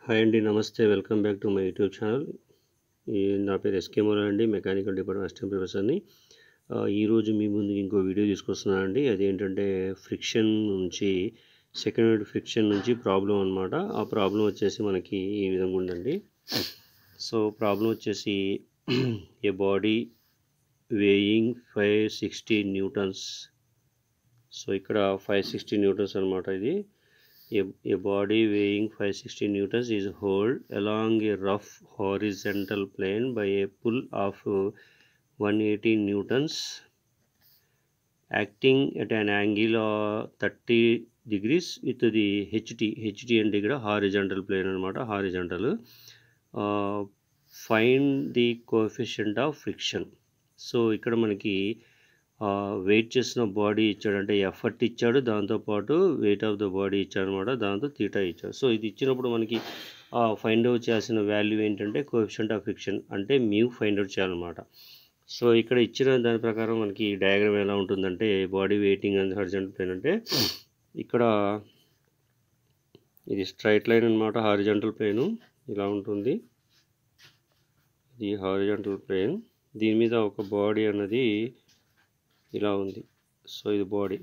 Hi అండి, నమస్తే. Welcome back to my YouTube channel. నా పేరు ఎస్కే మోలా అండి, మెకానికల్ డిపార్ట్మెంట్ అసిస్టెంట్ ప్రొఫెసర్ని. ఈరోజు మీ ముందు ఇంకో వీడియో తీసుకొస్తున్నానండి. అదేంటంటే ఫ్రిక్షన్ నుంచి సెకండ్ ఫ్రిక్షన్ నుంచి ప్రాబ్లం అనమాట. ఆ ప్రాబ్లం వచ్చేసి మనకి ఈ విధంగా ఉందండి. సో ప్రాబ్లం వచ్చేసి ఏ బాడీ వేయింగ్ 560 న్యూటన్స్. సో ఇక్కడ 560 న్యూటన్స్ అనమాట. ఇది a body weighing 560 newtons is held along a rough horizontal plane by a pull of 180 newtons acting at an angle of 30 degrees with the HT అంటే ఇక్కడ horizontal plane అనమాట. Horizontal. Find the coefficient of friction. So ఇక్కడ మనకి wait చేసిన body ఇచ్చాడు, అంటే effort ఇచ్చాడు, దాంతోపాటు వెయిట్ ఆఫ్ ద బాడీ ఇచ్చాడు అనమాట. దాంతో తీటా ఇచ్చాడు. సో ఇది ఇచ్చినప్పుడు మనకి ఫైండ్ అవుట్ చేయాల్సిన వాల్యూ ఏంటంటే కోఎఫిషియంట్ ఆఫ్ ఫ్రిక్షన్, అంటే మ్యూ ఫైండ్ అవుట్ చేయాలన్నమాట. సో ఇక్కడ ఇచ్చిన దాని ప్రకారం మనకి డయాగ్రామ్ ఎలా ఉంటుందంటే body weighting and horizontal plane అంటే ఇక్కడ ఇది స్ట్రైట్ లైన్ అనమాట. హారిజంటల్ ప్లేను ఇలా ఉంటుంది. ఇది హారిజంటల్ ప్లేన్. దీని మీద ఒక బాడీ అన్నది ఇలా ఉంది. సో ఇది బాడీ.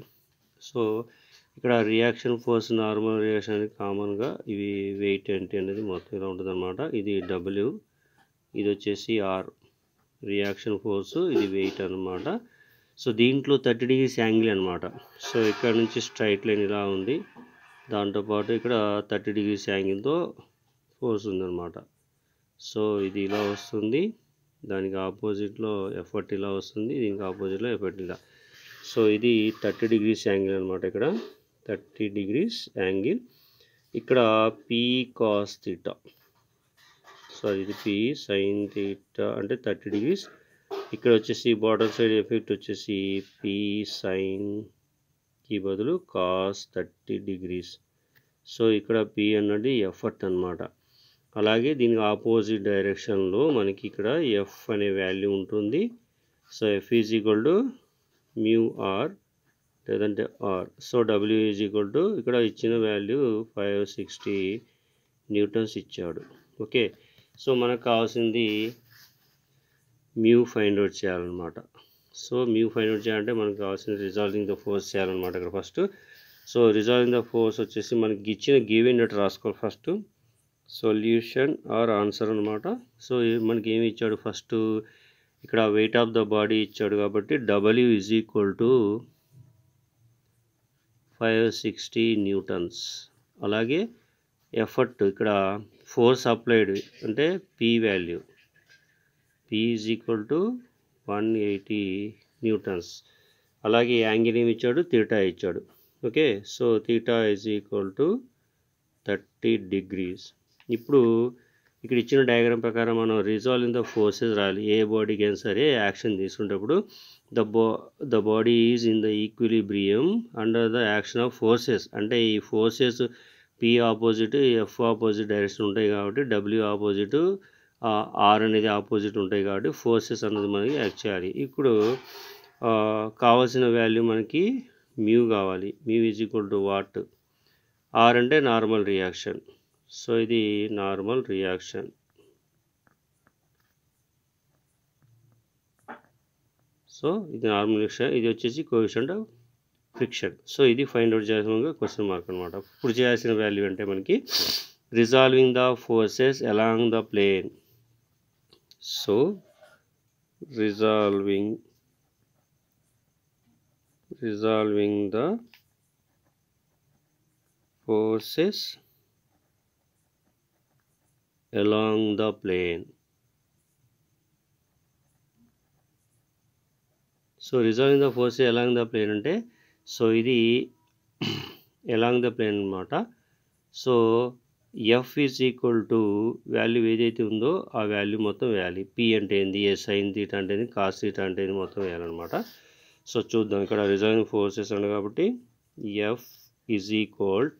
సో ఇక్కడ రియాక్షన్ ఫోర్స్, నార్మల్ రియాక్షన్ అనేది కామన్గా ఇవి వెయిట్ ఏంటి అనేది మొత్తం ఇలా ఉంటుంది అనమాట. ఇది W, ఇది వచ్చేసి R రియాక్షన్ ఫోర్స్, ఇది వెయిట్ అనమాట. సో దీంట్లో 30 degrees యాంగిల్ అనమాట. సో ఇక్కడ నుంచి స్ట్రైట్ లైన్ ఇలా ఉంది, దాంతోపాటు ఇక్కడ 30 degrees యాంగిల్తో ఫోర్స్ ఉందన్నమాట. సో ఇది ఇలా వస్తుంది, దానికి ఆపోజిట్లో ఎఫర్ట్ ఇలా వస్తుంది, దీనికి ఆపోజిట్లో ఎఫర్ట్ ఇలా. సో ఇది 30 degrees యాంగిల్ అనమాట. ఇక్కడ 30 degrees యాంగిల్. ఇక్కడ P cos theta, సో ఇది P sin theta అంటే 30 degrees. ఇక్కడ వచ్చేసి బాటమ్ సైడ్ ఎఫెక్ట్ వచ్చేసి P సైన్కి బదులు cos 30 degrees. సో ఇక్కడ P అన్నది ఎఫర్ట్ అనమాట. అలాగే దీనికి ఆపోజిట్ డైరెక్షన్లో మనకి ఇక్కడ F అనే వాల్యూ ఉంటుంది. So F is equal to mu r లేదంటే r. So W is equal to ఇక్కడ ఇచ్చిన వాల్యూ 560 న్యూటన్స్ ఇచ్చాడు. ఓకే. సో మనకు కావాల్సింది మ్యూ ఫైండ్ అవుట్ చేయాలన్నమాట. సో మ్యూ ఫైండ్ అవుట్ చేయాలంటే మనకు కావాల్సింది రిజాల్వింగ్ ద ఫోర్స్ చేయాలన్నమాట ఇక్కడ first. So resolving the force వచ్చేసి మనకి ఇచ్చిన గివెన్ అట్ రాసుకోవాలి ఫస్ట్. సొల్యూషన్ ఆర్ ఆన్సర్ అనమాట. సో మనకి ఏమి ఇచ్చాడు ఫస్ట్, ఇక్కడ వెయిట్ ఆఫ్ ద బాడీ ఇచ్చాడు కాబట్టి W is equal to 560 newtons. అలాగే ఎఫర్ట్ ఇక్కడ ఫోర్స్ అప్లైడ్ అంటే P value, P is equal to 180 newtons. అలాగే యాంగిల్ ఏమి ఇచ్చాడు, తీటా ఇచ్చాడు. Okay. So theta is equal to 30 degrees. ఇప్పుడు ఇక్కడ ఇచ్చిన డయాగ్రామ్ ప్రకారం మనం రిజాల్వింగ్ ద ఫోర్సెస్ రాయాలి. ఏ బాడీకి అయినా సరే యాక్షన్ తీసుకునేటప్పుడు the body is in the equilibrium under the action of forces. అంటే ఈ forces P opposite, F opposite direction ఉంటాయి కాబట్టి W ఆపోజిట్, R అనేది ఆపోజిట్ ఉంటాయి కాబట్టి ఫోర్సెస్ అన్నది మనకి యాక్ట్ చేయాలి. ఇప్పుడు కావాల్సిన వాల్యూ మనకి మ్యూ కావాలి. Mu is equal to what, R అంటే నార్మల్ రియాక్షన్. సో ఇది నార్మల్ రియాక్షన్. సో ఇది నార్మల్ రియాక్షన్, ఇది వచ్చేసి కోఎఫిషియంట్ ఆఫ్ ఫ్రిక్షన్. సో ఇది ఫైండ్ అవుట్ చేయాల్సిన క్వశ్చన్ మార్క్ అనమాట. ఇప్పుడు చేయాల్సిన వాల్యూ అంటే మనకి resolving the forces along the plane. So resolving the forces along the plane. సో resolving the force along the plane అంటే సో ఇది along the plane అనమాట. So F is equal to value ఏదైతే ఉందో ఆ వాల్యూ మొత్తం వేయాలి. P అంటే ఏంది, సైన్ తీటా అంటే ఏంది, కాస్ తీటా అంటే ఏంది మొత్తం వేయాలన్నమాట. సో చూద్దాం. ఇక్కడ రిజాల్వింగ్ ఫోర్సెస్ ఉంది కాబట్టి F is equal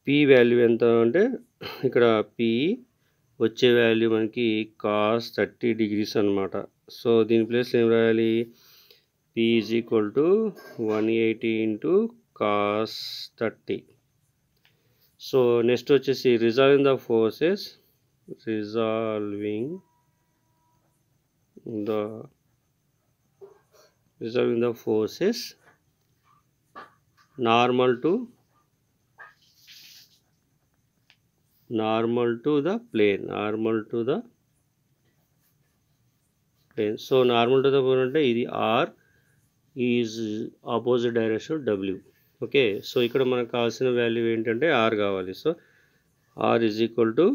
P value ఎంత అంటే ఇక్కడ P వచ్చే వాల్యూ మనకి cos 30 degrees అనమాట. సో దీని ప్లేస్లో ఏం రాయాలి, P is equal to 180 into cos 30. So next వచ్చేసి resolving the forces, resolving the forces normal to the plane, so normal to the plane అంటే ఇది R is opposite direction W. Okay, so ఇక్కడ మనకు కావాల్సిన వాల్యూ ఏంటంటే R కావాలి. So R is equal to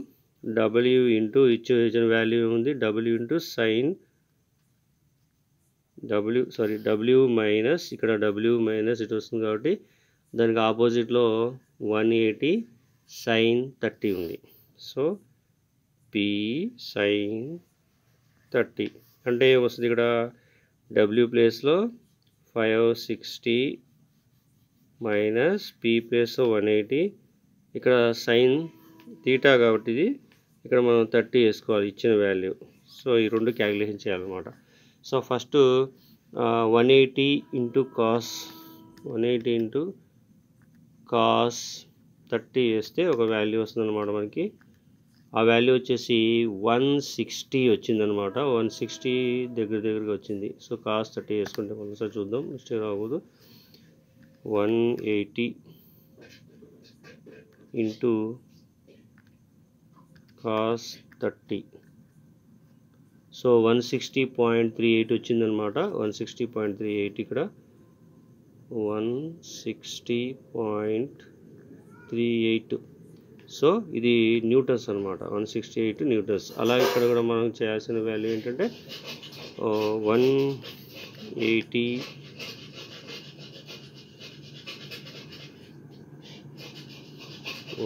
W into ఇచ్చిన value ఉంది W into sine W minus, ఇక్కడ డబ్ల్యూ మైనస్ ఇటు వస్తుంది కాబట్టి దానికి ఆపోజిట్లో 180 sin 30 ఉంది. సో పి sin 30 అంటే ఏమొస్తుంది, ఇక్కడ డబ్ల్యూ ప్లేస్లో 560 మైనస్ పి ప్లేస్లో 180, ఇక్కడ సైన్ తీటా కాబట్టి ఇది ఇక్కడ మనం 30 వేసుకోవాలి ఇచ్చిన వాల్యూ. సో ఈ రెండు క్యాలిక్యులేషన్ చేయాలన్నమాట. సో ఫస్ట్ 180 ఇంటూ కాస్ 30 వేస్తే ఒక వాల్యూ వస్తుందన్నమాట మనకి. ఆ వాల్యూ వచ్చేసి 160 వచ్చిందనమాట. 160 దగ్గరగా వచ్చింది. సో కాస్ 30 వేసుకుంటే ఒకసారి చూద్దాం, మిస్టేక్ రాకూడదు. 180 ఇంటూ కాస్ 30, సో 160.38 వచ్చిందనమాట. 160.38 ఇక్కడ 160.38. సో ఇది న్యూటన్స్ అనమాట, 168 న్యూటన్స్. అలా ఇక్కడ కూడా మనం చేయాల్సిన వాల్యూ ఏంటంటే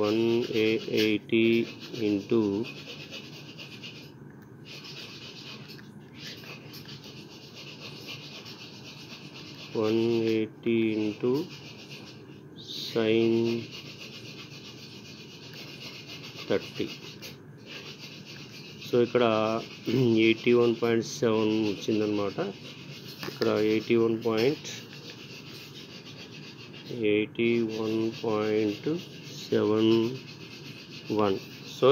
180 ఇంటూ 180 ఇంటూ సైన్ 30. సో ఇక్కడ 81.7 వచ్చిందనమాట. ఇక్కడ 81.71. So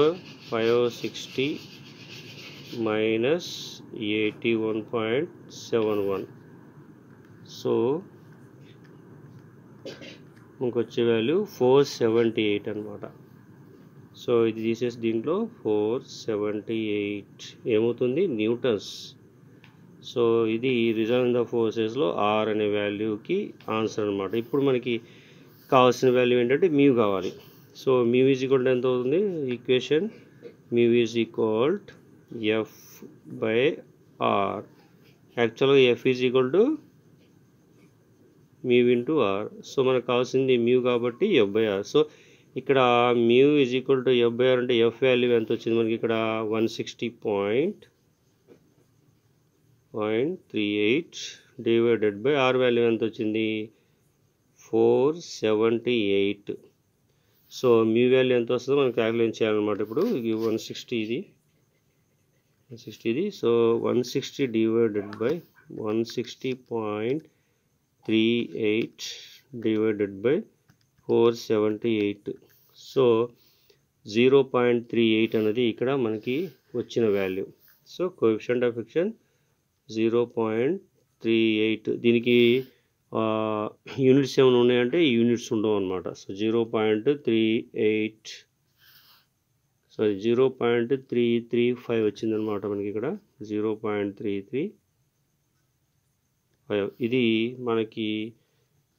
560 minus 81.71. సో మనకు వచ్చే వాల్యూ 478 అనమాట. సో ఇది తీసేసి దీంట్లో 478 ఏమవుతుంది, న్యూటన్స్. సో ఇది రిజాల్వింగ్ ద ఫోర్సెస్లో ఆర్ అనే వాల్యూకి ఆన్సర్ అనమాట. ఇప్పుడు మనకి కావాల్సిన వాల్యూ ఏంటంటే మ్యూ కావాలి. So mu is equal to ఎంత అవుతుంది, equation mu is equal F by R. యాక్చువల్గా F is equal to mu into R. So మనకు కావాల్సింది మ్యూ కాబట్టి ఎఫ్ బై ఆర్. సో ఇక్కడ mu is equal to F by R అంటే F value ఎంత వచ్చింది మనకి, ఇక్కడ 160.38 డివైడెడ్ బై ఆర్ వాల్యూ ఎంత వచ్చింది 478. సో మ్యూ వాల్యూ ఎంత వస్తుందో మనం క్యాలిక్యులేట్ చేయాలన్నమాట. ఇప్పుడు 160 ఇది. So 160 divided by 160.38 divided by 478. So 0.38 అనేది ఇక్కడ మనకి వచ్చిన value. So coefficient of friction 0.38. దీనికి యూనిట్స్ ఏమైనా ఉన్నాయంటే యూనిట్స్ ఉండవు అనమాట. సో 0.38, సారీ 0.335 వచ్చిందనమాట మనకి ఇక్కడ 0.335. ఇది మనకి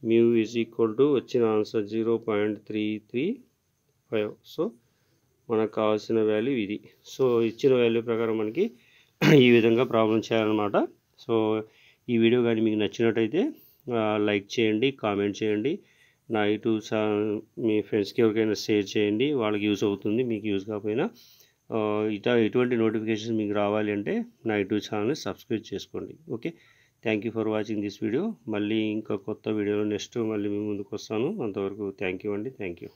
మ్యూ ఈజ్ ఈక్వల్ టు వచ్చిన ఆన్సర్ 0.335. సో మనకు కావాల్సిన వాల్యూ ఇది. సో ఇచ్చిన వాల్యూ ప్రకారం మనకి ఈ విధంగా ప్రాబ్లం చేయాలన్నమాట. సో ఈ వీడియో కానీ మీకు నచ్చినట్టయితే లైక్ చేయండి, కామెంట్ చేయండి, నా యూట్యూబ్ మీ ఫ్రెండ్స్కి ఎవరికైనా షేర్ చేయండి, వాళ్ళకి యూజ్ అవుతుంది. మీకు యూజ్ కాకపోయినా ఎటువంటి నోటిఫికేషన్ మీకు రావాలి అంటే నా యూట్యూబ్ ఛానల్ని సబ్స్క్రైబ్ చేసుకోండి. Okay, thank you for watching this video. మళ్ళీ ఇంకా కొత్త వీడియోలో నెక్స్ట్ మళ్ళీ మీ ముందుకు వస్తాను. అంతవరకు థ్యాంక్ యూ అండి. Thank you.